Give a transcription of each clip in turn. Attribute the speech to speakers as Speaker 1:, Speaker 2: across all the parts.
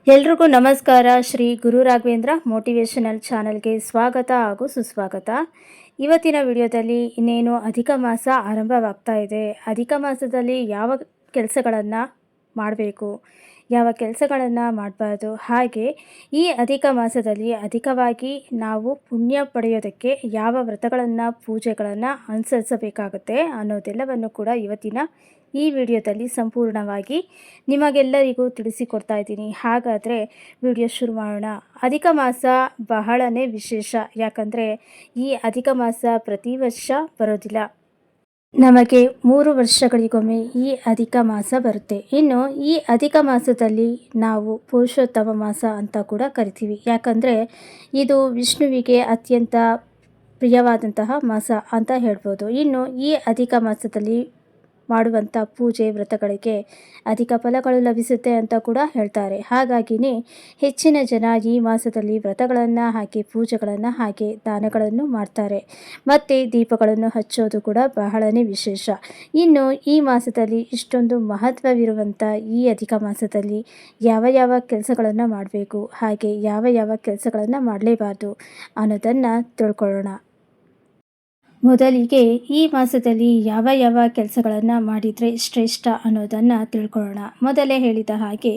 Speaker 1: ಎಲ್ರಿಗೂ ನಮಸ್ಕಾರ. ಶ್ರೀ ಗುರು ರಾಘವೇಂದ್ರ ಮೋಟಿವೇಶನಲ್ ಚಾನಲ್ಗೆ ಸ್ವಾಗತ ಹಾಗೂ ಸುಸ್ವಾಗತ. ಇವತ್ತಿನ ವಿಡಿಯೋದಲ್ಲಿ ಇನ್ನೇನು ಅಧಿಕ ಮಾಸ ಆರಂಭವಾಗ್ತಾ ಇದೆ. ಅಧಿಕ ಮಾಸದಲ್ಲಿ ಯಾವ ಕೆಲಸಗಳನ್ನು ಮಾಡಬೇಕು, ಯಾವ ಕೆಲಸಗಳನ್ನು ಮಾಡಬಾರ್ದು, ಹಾಗೆ ಈ ಅಧಿಕ ಮಾಸದಲ್ಲಿ ಅಧಿಕವಾಗಿ ನಾವು ಪುಣ್ಯ ಪಡೆಯೋದಕ್ಕೆ ಯಾವ ವ್ರತಗಳನ್ನು ಪೂಜೆಗಳನ್ನು ಅನುಸರಿಸಬೇಕಾಗುತ್ತೆ ಅನ್ನೋದೆಲ್ಲವನ್ನು ಕೂಡ ಇವತ್ತಿನ ಈ ವಿಡಿಯೋದಲ್ಲಿ ಸಂಪೂರ್ಣವಾಗಿ ನಿಮಗೆಲ್ಲರಿಗೂ ತಿಳಿಸಿಕೊಡ್ತಾ ಇದ್ದೀನಿ. ಹಾಗಾದರೆ ವಿಡಿಯೋ ಶುರು ಮಾಡೋಣ. ಅಧಿಕ ಮಾಸ ಬಹಳನೇ ವಿಶೇಷ. ಯಾಕಂದರೆ ಈ ಅಧಿಕ ಮಾಸ ಪ್ರತಿ ವರ್ಷ ಬರೋದಿಲ್ಲ. ನಮಗೆ 3 ವರ್ಷಗಳಿಗೊಮ್ಮೆ ಈ ಅಧಿಕ ಮಾಸ ಬರುತ್ತೆ. ಇನ್ನು ಈ ಅಧಿಕ ಮಾಸದಲ್ಲಿ ನಾವು ಪುರುಷೋತ್ತಮ ಮಾಸ ಅಂತ ಕೂಡ ಕರಿತೀವಿ. ಯಾಕಂದರೆ ಇದು ವಿಷ್ಣುವಿಗೆ ಅತ್ಯಂತ ಪ್ರಿಯವಾದಂತಹ ಮಾಸ ಅಂತ ಹೇಳ್ಬೋದು. ಇನ್ನು ಈ ಅಧಿಕ ಮಾಸದಲ್ಲಿ ಮಾಡುವಂಥ ಪೂಜೆ ವ್ರತಗಳಿಗೆ ಅಧಿಕ ಫಲಗಳು ಲಭಿಸುತ್ತೆ ಅಂತ ಕೂಡ ಹೇಳ್ತಾರೆ. ಹಾಗಾಗಿನೇ ಹೆಚ್ಚಿನ ಜನ ಈ ಮಾಸದಲ್ಲಿ ವ್ರತಗಳನ್ನು ಹಾಕಿ ಪೂಜೆಗಳನ್ನು ಹಾಗೆ ದಾನಗಳನ್ನು ಮಾಡ್ತಾರೆ. ಮತ್ತು ದೀಪಗಳನ್ನು ಹಚ್ಚೋದು ಕೂಡ ಬಹಳನೇ ವಿಶೇಷ. ಇನ್ನು ಈ ಮಾಸದಲ್ಲಿ ಇಷ್ಟೊಂದು ಮಹತ್ವವಿರುವಂಥ ಈ ಅಧಿಕ ಮಾಸದಲ್ಲಿ ಯಾವ ಯಾವ ಕೆಲಸಗಳನ್ನು ಮಾಡಬೇಕು, ಹಾಗೆ ಯಾವ ಯಾವ ಕೆಲಸಗಳನ್ನು ಮಾಡಲೇಬಾರ್ದು ಅನ್ನೋದನ್ನು ತಿಳ್ಕೊಳ್ಳೋಣ. ಮೊದಲಿಗೆ ಈ ಮಾಸದಲ್ಲಿ ಯಾವ ಯಾವ ಕೆಲಸಗಳನ್ನು ಮಾಡಿದರೆ ಶ್ರೇಷ್ಠ ಅನ್ನೋದನ್ನು ತಿಳ್ಕೊಳ್ಳೋಣ. ಮೊದಲೇ ಹೇಳಿದ ಹಾಗೆ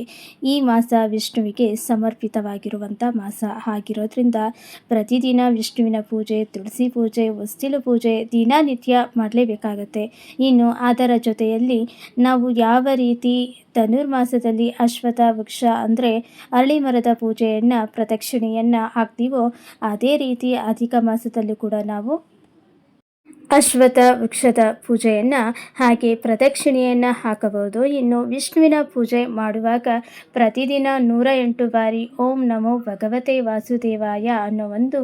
Speaker 1: ಈ ಮಾಸ ವಿಷ್ಣುವಿಗೆ ಸಮರ್ಪಿತವಾಗಿರುವಂಥ ಮಾಸ ಆಗಿರೋದ್ರಿಂದ ಪ್ರತಿದಿನ ವಿಷ್ಣುವಿನ ಪೂಜೆ, ತುಳಸಿ ಪೂಜೆ, ಹೊಸ್ತಿಲು ಪೂಜೆ ದಿನನಿತ್ಯ ಮಾಡಲೇಬೇಕಾಗತ್ತೆ. ಇನ್ನು ಅದರ ಜೊತೆಯಲ್ಲಿ ನಾವು ಯಾವ ರೀತಿ ಧನುರ್ಮಾಸದಲ್ಲಿ ಅಶ್ವತ್ಥ ವೃಕ್ಷ ಅಂದರೆ ಅರಳಿ ಮರದ ಪೂಜೆಯನ್ನು ಪ್ರದಕ್ಷಿಣೆಯನ್ನು ಹಾಕ್ತೀವೋ ಅದೇ ರೀತಿ ಅಧಿಕ ಮಾಸದಲ್ಲೂ ಕೂಡ ನಾವು ಅಶ್ವತ್ಥ ವೃಕ್ಷದ ಪೂಜೆಯನ್ನು ಹಾಗೆ ಪ್ರದಕ್ಷಿಣೆಯನ್ನು ಹಾಕಬಹುದು. ಇನ್ನು ವಿಷ್ಣುವಿನ ಪೂಜೆ ಮಾಡುವಾಗ ಪ್ರತಿದಿನ 108 ಬಾರಿ ಓಂ ನಮೋ ಭಗವತೆ ವಾಸುದೇವಾಯ ಅನ್ನೋ ಒಂದು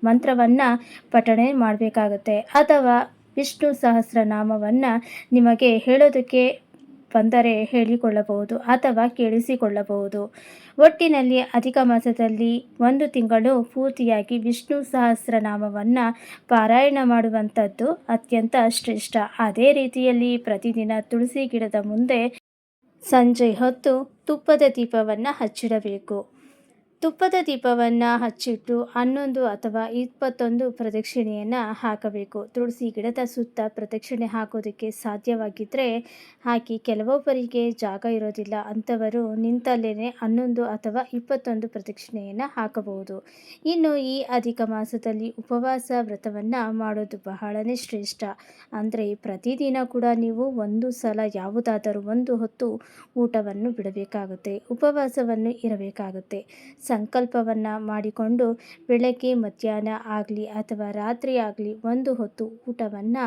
Speaker 1: ಮಂತ್ರವನ್ನು ಪಠಣೆ ಮಾಡಬೇಕಾಗುತ್ತೆ. ಅಥವಾ ವಿಷ್ಣು ಸಹಸ್ರನಾಮವನ್ನು ನಿಮಗೆ ಹೇಳೋದಕ್ಕೆ ಬಂದರೆ ಹೇಳಿಕೊಳ್ಳಬಹುದು ಅಥವಾ ಕೇಳಿಸಿಕೊಳ್ಳಬಹುದು. ಒಟ್ಟಿನಲ್ಲಿ ಅಧಿಕ ಮಾಸದಲ್ಲಿ 1 ತಿಂಗಳು ಪೂರ್ತಿಯಾಗಿ ವಿಷ್ಣು ಸಹಸ್ರನಾಮವನ್ನು ಪಾರಾಯಣ ಮಾಡುವಂಥದ್ದು ಅತ್ಯಂತ ಶ್ರೇಷ್ಠ. ಅದೇ ರೀತಿಯಲ್ಲಿ ಪ್ರತಿದಿನ ತುಳಸಿ ಗಿಡದ ಮುಂದೆ ಸಂಜೆ ಹೊತ್ತು ತುಪ್ಪದ ದೀಪವನ್ನು ಹಚ್ಚಿಡಬೇಕು. ತುಪ್ಪದ ದೀಪವನ್ನು ಹಚ್ಚಿಟ್ಟು 11 ಅಥವಾ 21 ಪ್ರದಕ್ಷಿಣೆಯನ್ನು ಹಾಕಬೇಕು. ತುಳಸಿ ಗಿಡದ ಸುತ್ತ ಪ್ರದಕ್ಷಿಣೆ ಹಾಕೋದಕ್ಕೆ ಸಾಧ್ಯವಾಗಿದ್ದರೆ ಹಾಕಿ. ಕೆಲವೊಬ್ಬರಿಗೆ ಜಾಗ ಇರೋದಿಲ್ಲ, ಅಂಥವರು ನಿಂತಲ್ಲೇ 11 ಅಥವಾ 21 ಪ್ರದಕ್ಷಿಣೆಯನ್ನು ಹಾಕಬಹುದು. ಇನ್ನು ಈ ಅಧಿಕ ಮಾಸದಲ್ಲಿ ಉಪವಾಸ ವ್ರತವನ್ನು ಮಾಡೋದು ಬಹಳನೇ ಶ್ರೇಷ್ಠ. ಅಂದರೆ ಪ್ರತಿದಿನ ಕೂಡ ನೀವು ಒಂದು ಸಲ ಯಾವುದಾದರೂ ಒಂದು ಹೊತ್ತು ಊಟವನ್ನು ಬಿಡಬೇಕಾಗುತ್ತೆ, ಉಪವಾಸವನ್ನು ಇರಬೇಕಾಗುತ್ತೆ. ಸಂಕಲ್ಪವನ್ನು ಮಾಡಿಕೊಂಡು ಬೆಳಗ್ಗೆ ಮಧ್ಯಾಹ್ನ ಆಗಲಿ ಅಥವಾ ರಾತ್ರಿ ಆಗಲಿ ಒಂದು ಹೊತ್ತು ಊಟವನ್ನು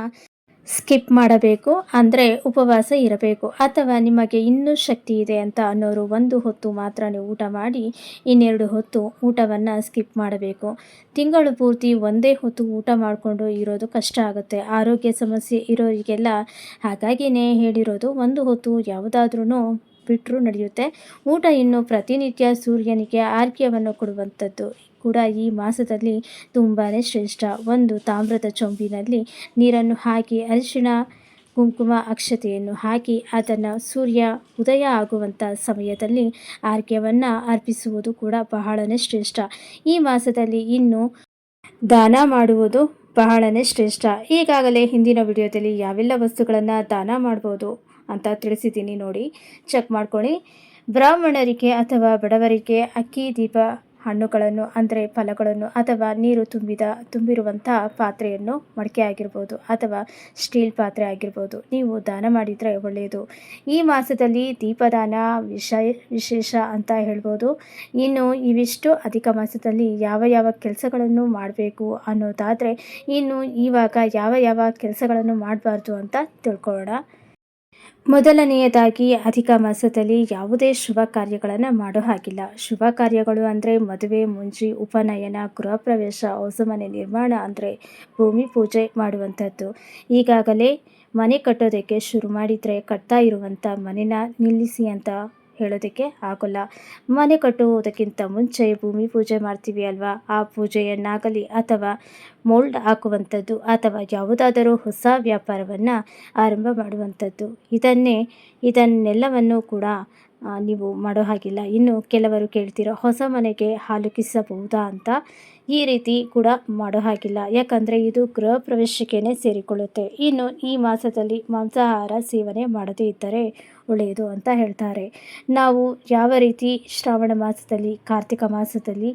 Speaker 1: ಸ್ಕಿಪ್ ಮಾಡಬೇಕು. ಅಂದರೆ ಉಪವಾಸ ಇರಬೇಕು. ಅಥವಾ ನಿಮಗೆ ಇನ್ನೂ ಶಕ್ತಿ ಇದೆ ಅಂತ ಅನ್ನೋರು ಒಂದು ಹೊತ್ತು ಮಾತ್ರ ನೀವು ಊಟ ಮಾಡಿ ಇನ್ನೆರಡು ಹೊತ್ತು ಊಟವನ್ನು ಸ್ಕಿಪ್ ಮಾಡಬೇಕು. ತಿಂಗಳು ಪೂರ್ತಿ ಒಂದೇ ಹೊತ್ತು ಊಟ ಮಾಡಿಕೊಂಡು ಇರೋದು ಕಷ್ಟ ಆಗುತ್ತೆ, ಆರೋಗ್ಯ ಸಮಸ್ಯೆ ಇರೋರಿಗೆಲ್ಲ. ಹಾಗಾಗಿಯೇ ಹೇಳಿರೋದು ಒಂದು ಹೊತ್ತು ಯಾವುದಾದ್ರೂ ಬಿಟ್ಟರೂ ನಡೆಯುತ್ತೆ. ಊಟ ಇನ್ನು ಪ್ರತಿನಿತ್ಯ ಸೂರ್ಯನಿಗೆ ಆರ್ಘ್ಯವನ್ನು ಕೊಡುವಂಥದ್ದು ಕೂಡ ಈ ಮಾಸದಲ್ಲಿ ತುಂಬಾ ಶ್ರೇಷ್ಠ. ಒಂದು ತಾಮ್ರದ ಚೊಂಬಿನಲ್ಲಿ ನೀರನ್ನು ಹಾಕಿ ಅರಿಶಿಣ, ಕುಂಕುಮ, ಅಕ್ಷತೆಯನ್ನು ಹಾಕಿ ಅದನ್ನು ಸೂರ್ಯ ಉದಯ ಆಗುವಂಥ ಸಮಯದಲ್ಲಿ ಆರ್ಘ್ಯವನ್ನು ಅರ್ಪಿಸುವುದು ಕೂಡ ಬಹಳನೇ ಶ್ರೇಷ್ಠ. ಈ ಮಾಸದಲ್ಲಿ ಇನ್ನು ದಾನ ಮಾಡುವುದು ಬಹಳನೇ ಶ್ರೇಷ್ಠ. ಈಗಾಗಲೇ ಹಿಂದಿನ ವಿಡಿಯೋದಲ್ಲಿ ಯಾವೆಲ್ಲ ವಸ್ತುಗಳನ್ನು ದಾನ ಮಾಡ್ಬೋದು ಅಂತ ತಿಳಿಸಿದ್ದೀನಿ, ನೋಡಿ, ಚೆಕ್ ಮಾಡ್ಕೊಳ್ಳಿ. ಬ್ರಾಹ್ಮಣರಿಗೆ ಅಥವಾ ಬಡವರಿಗೆ ಅಕ್ಕಿ, ದೀಪ, ಹಣ್ಣುಗಳನ್ನು ಅಂದರೆ ಫಲಗಳನ್ನು ಅಥವಾ ನೀರು ತುಂಬಿರುವಂಥ ಪಾತ್ರೆಯನ್ನು, ಮಡಿಕೆ ಆಗಿರ್ಬೋದು ಅಥವಾ ಸ್ಟೀಲ್ ಪಾತ್ರೆ ಆಗಿರ್ಬೋದು, ನೀವು ದಾನ ಮಾಡಿದರೆ ಒಳ್ಳೆಯದು. ಈ ಮಾಸದಲ್ಲಿ ದೀಪದಾನ ವಿಶೇಷ ಅಂತ ಹೇಳ್ಬೋದು. ಇನ್ನು ಇವಿಷ್ಟು ಅಧಿಕ ಮಾಸದಲ್ಲಿ ಯಾವ ಯಾವ ಕೆಲಸಗಳನ್ನು ಮಾಡಬೇಕು ಅನ್ನೋದಾದರೆ ಇನ್ನು ಇವಾಗ ಯಾವ ಯಾವ ಕೆಲಸಗಳನ್ನು ಮಾಡಬಾರ್ದು ಅಂತ ತಿಳ್ಕೊಳ್ಳೋಣ. ಮೊದಲನೆಯದಾಗಿ ಅಧಿಕ ಮಾಸದಲ್ಲಿ ಯಾವುದೇ ಶುಭ ಕಾರ್ಯಗಳನ್ನು ಮಾಡೋ ಹಾಗಿಲ್ಲ. ಶುಭ ಕಾರ್ಯಗಳು ಅಂದರೆ ಮದುವೆ, ಮುಂಜಿ, ಉಪನಯನ, ಗೃಹ ಪ್ರವೇಶ, ಹೊಸ ಮನೆ ನಿರ್ಮಾಣ ಅಂದರೆ ಭೂಮಿ ಪೂಜೆ ಮಾಡುವಂಥದ್ದು. ಈಗಾಗಲೇ ಮನೆ ಕಟ್ಟೋದಕ್ಕೆ ಶುರು ಮಾಡಿದರೆ ಕಟ್ತಾ ಇರುವಂಥ ಮನೆನ ನಿಲ್ಲಿಸಿ ಅಂತ ಹೇಳೋದಕ್ಕೆ ಆಗೋಲ್ಲ. ಮನೆ ಕಟ್ಟುವುದಕ್ಕಿಂತ ಮುಂಚೆ ಭೂಮಿ ಪೂಜೆ ಮಾಡ್ತೀವಿ ಅಲ್ವಾ, ಆ ಪೂಜೆಯನ್ನಾಗಲಿ ಅಥವಾ ಮೋಲ್ಡ್ ಹಾಕುವಂಥದ್ದು ಅಥವಾ ಯಾವುದಾದರೂ ಹೊಸ ವ್ಯಾಪಾರವನ್ನು ಆರಂಭ ಮಾಡುವಂಥದ್ದು, ಇದನ್ನೆಲ್ಲವನ್ನು ಕೂಡ ನೀವು ಮಾಡೋ ಹಾಗಿಲ್ಲ. ಇನ್ನು ಕೆಲವರು ಕೇಳ್ತಿರೋ ಹೊಸ ಮನೆಗೆ ಹಾಲುಕಿಸಬಹುದಾ ಅಂತ, ಈ ರೀತಿ ಕೂಡ ಮಾಡೋ ಹಾಗಿಲ್ಲ. ಯಾಕಂದರೆ ಇದು ಗೃಹ ಪ್ರವೇಶಕ್ಕೇ ಸೇರಿಕೊಳ್ಳುತ್ತೆ. ಇನ್ನು ಈ ಮಾಸದಲ್ಲಿ ಮಾಂಸಾಹಾರ ಸೇವನೆ ಮಾಡದೇ ಇದ್ದರೆ ಒಳ್ಳೆಯದು ಅಂತ ಹೇಳ್ತಾರೆ. ನಾವು ಯಾವ ರೀತಿ ಶ್ರಾವಣ ಮಾಸದಲ್ಲಿ, ಕಾರ್ತಿಕ ಮಾಸದಲ್ಲಿ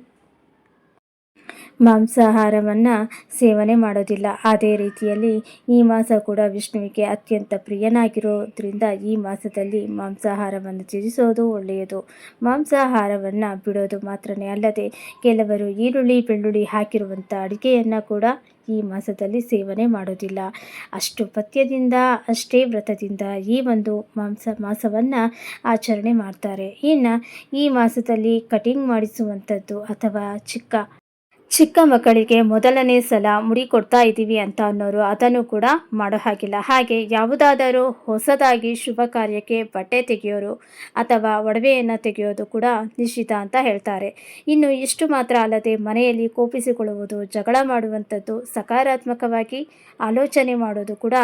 Speaker 1: ಮಾಂಸಾಹಾರವನ್ನು ಸೇವನೆ ಮಾಡೋದಿಲ್ಲ, ಅದೇ ರೀತಿಯಲ್ಲಿ ಈ ಮಾಸ ಕೂಡ ವಿಷ್ಣುವಿಗೆ ಅತ್ಯಂತ ಪ್ರಿಯನಾಗಿರೋದ್ರಿಂದ ಈ ಮಾಸದಲ್ಲಿ ಮಾಂಸಾಹಾರವನ್ನು ತ್ಯಜಿಸೋದು ಒಳ್ಳೆಯದು. ಮಾಂಸಾಹಾರವನ್ನು ಬಿಡೋದು ಮಾತ್ರನೇ ಅಲ್ಲದೆ ಕೆಲವರು ಈರುಳ್ಳಿ ಬೆಳ್ಳುಳ್ಳಿ ಹಾಕಿರುವಂಥ ಅಡುಗೆಯನ್ನು ಕೂಡ ಈ ಮಾಸದಲ್ಲಿ ಸೇವನೆ ಮಾಡೋದಿಲ್ಲ. ಅಷ್ಟು ಪಥ್ಯದಿಂದ, ಅಷ್ಟೇ ವ್ರತದಿಂದ ಈ ಒಂದು ಮಾಸವನ್ನು ಆಚರಣೆ ಮಾಡ್ತಾರೆ. ಇನ್ನು ಈ ಮಾಸದಲ್ಲಿ ಕಟಿಂಗ್ ಮಾಡಿಸುವಂಥದ್ದು ಅಥವಾ ಚಿಕ್ಕ ಮಕ್ಕಳಿಗೆ ಮೊದಲನೇ ಸಲ ಮುಡಿ ಕೊಡ್ತಾ ಇದ್ದೀವಿ ಅಂತ ಅನ್ನೋರು ಅದನ್ನು ಕೂಡ ಮಾಡೋ ಹಾಗಿಲ್ಲ. ಹಾಗೆ ಯಾವುದಾದರೂ ಹೊಸದಾಗಿ ಶುಭ ಕಾರ್ಯಕ್ಕೆ ಬಟ್ಟೆ ತೆಗೆಯೋರು ಅಥವಾ ಒಡವೆಯನ್ನು ತೆಗೆಯೋದು ಕೂಡ ನಿಷಿದ್ಧ ಅಂತ ಹೇಳ್ತಾರೆ. ಇನ್ನು ಇಷ್ಟು ಮಾತ್ರ ಅಲ್ಲದೆ ಮನೆಯಲ್ಲಿ ಕೋಪಿಸಿಕೊಳ್ಳುವುದು, ಜಗಳ ಮಾಡುವಂಥದ್ದು, ಸಕಾರಾತ್ಮಕವಾಗಿ ಆಲೋಚನೆ ಮಾಡೋದು ಕೂಡ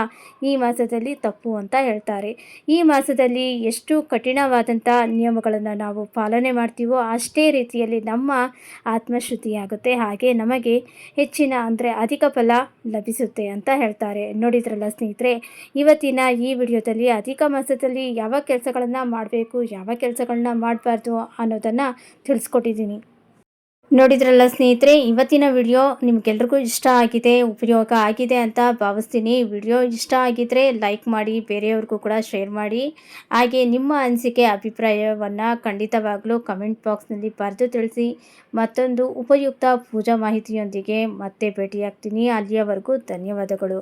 Speaker 1: ಈ ಮಾಸದಲ್ಲಿ ತಪ್ಪು ಅಂತ ಹೇಳ್ತಾರೆ. ಈ ಮಾಸದಲ್ಲಿ ಎಷ್ಟು ಕಠಿಣವಾದಂಥ ನಿಯಮಗಳನ್ನು ನಾವು ಪಾಲನೆ ಮಾಡ್ತೀವೋ ಅಷ್ಟೇ ರೀತಿಯಲ್ಲಿ ನಮ್ಮ ಆತ್ಮಶುದ್ಧಿಯಾಗುತ್ತೆ. ಹಾಗೆ ನಮಗೆ ಹೆಚ್ಚಿನ ಅಂದರೆ ಅಧಿಕ ಫಲ ಲಭಿಸುತ್ತೆ ಅಂತ ಹೇಳ್ತಾರೆ. ನೋಡಿದ್ರಲ್ಲ ಸ್ನೇಹಿತರೆ, ಇವತ್ತಿನ ಈ ವಿಡಿಯೋದಲ್ಲಿ ಅಧಿಕ ಮಾಸದಲ್ಲಿ ಯಾವ ಕೆಲಸಗಳನ್ನು ಮಾಡಬೇಕು, ಯಾವ ಕೆಲಸಗಳನ್ನ ಮಾಡಬಾರ್ದು ಅನ್ನೋದನ್ನು ತಿಳಿಸ್ಕೊಟ್ಟಿದ್ದೀನಿ. ನೋಡಿದ್ರಲ್ಲ ಸ್ನೇಹಿತರೆ, ಇವತ್ತಿನ ವಿಡಿಯೋ ನಿಮಗೆಲ್ರಿಗೂ ಇಷ್ಟ ಆಗಿದೆ, ಉಪಯೋಗ ಆಗಿದೆ ಅಂತ ಭಾವಿಸ್ತೀನಿ. ವಿಡಿಯೋ ಇಷ್ಟ ಆಗಿದ್ದರೆ ಲೈಕ್ ಮಾಡಿ, ಬೇರೆಯವ್ರಿಗೂ ಕೂಡ ಶೇರ್ ಮಾಡಿ. ಹಾಗೆ ನಿಮ್ಮ ಅನಿಸಿಕೆ ಅಭಿಪ್ರಾಯವನ್ನು ಖಂಡಿತವಾಗಲೂ ಕಮೆಂಟ್ ಬಾಕ್ಸ್ನಲ್ಲಿ ಬರೆದು ತಿಳಿಸಿ. ಮತ್ತೊಂದು ಉಪಯುಕ್ತ ಪೂಜಾ ಮಾಹಿತಿಯೊಂದಿಗೆ ಮತ್ತೆ ಭೇಟಿಯಾಗ್ತೀನಿ. ಅಲ್ಲಿಯವರೆಗೂ ಧನ್ಯವಾದಗಳು.